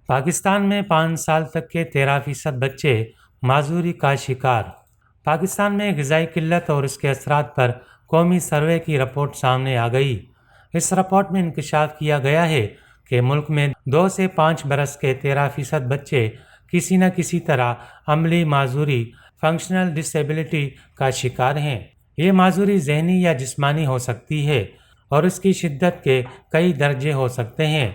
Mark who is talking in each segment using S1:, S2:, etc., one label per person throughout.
S1: پاکستان میں 5 سال تک کے 13% بچے معذوری کا شکار۔ پاکستان میں غذائی قلت اور اس کے اثرات پر قومی سروے کی رپورٹ سامنے آ گئی۔ اس رپورٹ میں انکشاف کیا گیا ہے کہ ملک میں 2 سے 5 برس کے 13% بچے کسی نہ کسی طرح عملی معذوری فنکشنل ڈسیبلٹی کا شکار ہیں۔ یہ معذوری ذہنی یا جسمانی ہو سکتی ہے اور اس کی شدت کے کئی درجے ہو سکتے ہیں۔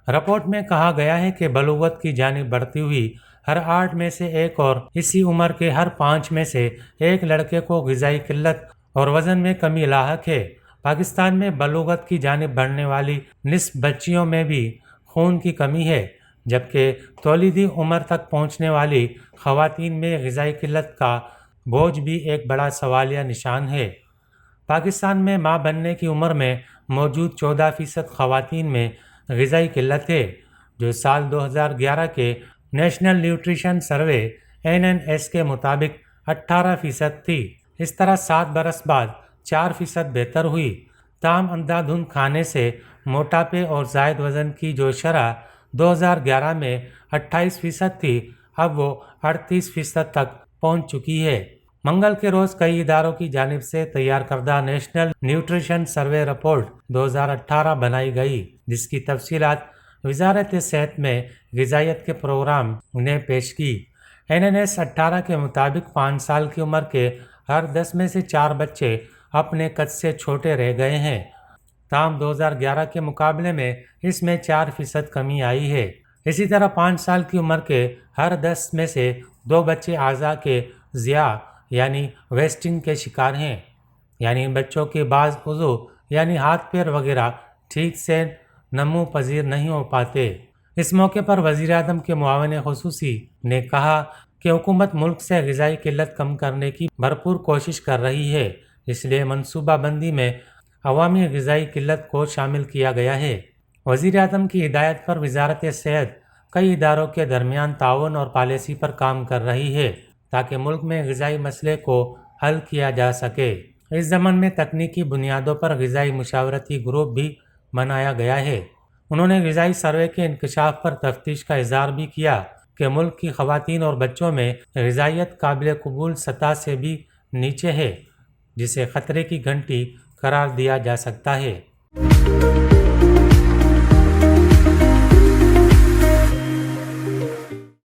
S1: رپورٹ میں کہا گیا ہے کہ بلوغت کی جانب بڑھتی ہوئی ہر 8 میں سے ایک اور اسی عمر کے ہر 5 میں سے ایک لڑکے کو غذائی قلت اور وزن میں کمی لاحق ہے۔ پاکستان میں بلوغت کی جانب بڑھنے والی نصف بچیوں میں بھی خون کی کمی ہے، جبکہ تولیدی عمر تک پہنچنے والی خواتین میں غذائی قلت کا بوجھ بھی ایک بڑا سوالیہ نشان ہے۔ پاکستان میں ماں بننے کی عمر میں موجود 14% خواتین میں غذائی قلت ہے، جو سال 2011 کے نیشنل نیوٹریشن سروے NNS کے مطابق 18% تھی۔ اس طرح 7 برس بعد 4% بہتر ہوئی۔ تاہم اندھا دھند کھانے سے موٹاپے اور زائد وزن کی جو شرح 2011 میں 28% تھی، اب وہ 38% تک پہنچ چکی ہے۔ منگل کے روز کئی اداروں کی جانب سے تیار کردہ نیشنل نیوٹریشن سروے رپورٹ 2018 بنائی گئی، جس کی تفصیلات وزارت صحت میں غذائیت کے پروگرام نے پیش کی۔ NNS 18 کے مطابق 5 سال کی عمر کے ہر 10 میں سے 4 بچے اپنے قد سے چھوٹے رہ گئے ہیں۔ تاہم 2011 کے مقابلے میں اس میں 4% کمی آئی ہے۔ اسی طرح 5 سال کی عمر کے ہر 10 میں سے 2 بچے اعضاء کے ضیاع یعنی ویسٹنگ کے شکار ہیں، یعنی ان بچوں کے بعض عضو یعنی ہاتھ پیر وغیرہ ٹھیک سے نمو پذیر نہیں ہو پاتے۔ اس موقع پر وزیر اعظم کے معاون خصوصی نے کہا کہ حکومت ملک سے غذائی قلت کم کرنے کی بھرپور کوشش کر رہی ہے، اس لیے منصوبہ بندی میں عوامی غذائی قلت کو شامل کیا گیا ہے۔ وزیر اعظم کی ہدایت پر وزارت صحت کئی اداروں کے درمیان تعاون اور پالیسی پر کام کر رہی ہے تاکہ ملک میں غذائی مسئلے کو حل کیا جا سکے۔ اس ضمن میں تکنیکی بنیادوں پر غذائی مشاورتی گروپ بھی بنایا گیا ہے۔ انہوں نے غذائی سروے کے انکشاف پر تفتیش کا اظہار بھی کیا کہ ملک کی خواتین اور بچوں میں غذائیت قابل قبول سطح سے بھی نیچے ہے، جسے خطرے کی گھنٹی قرار دیا جا سکتا ہے۔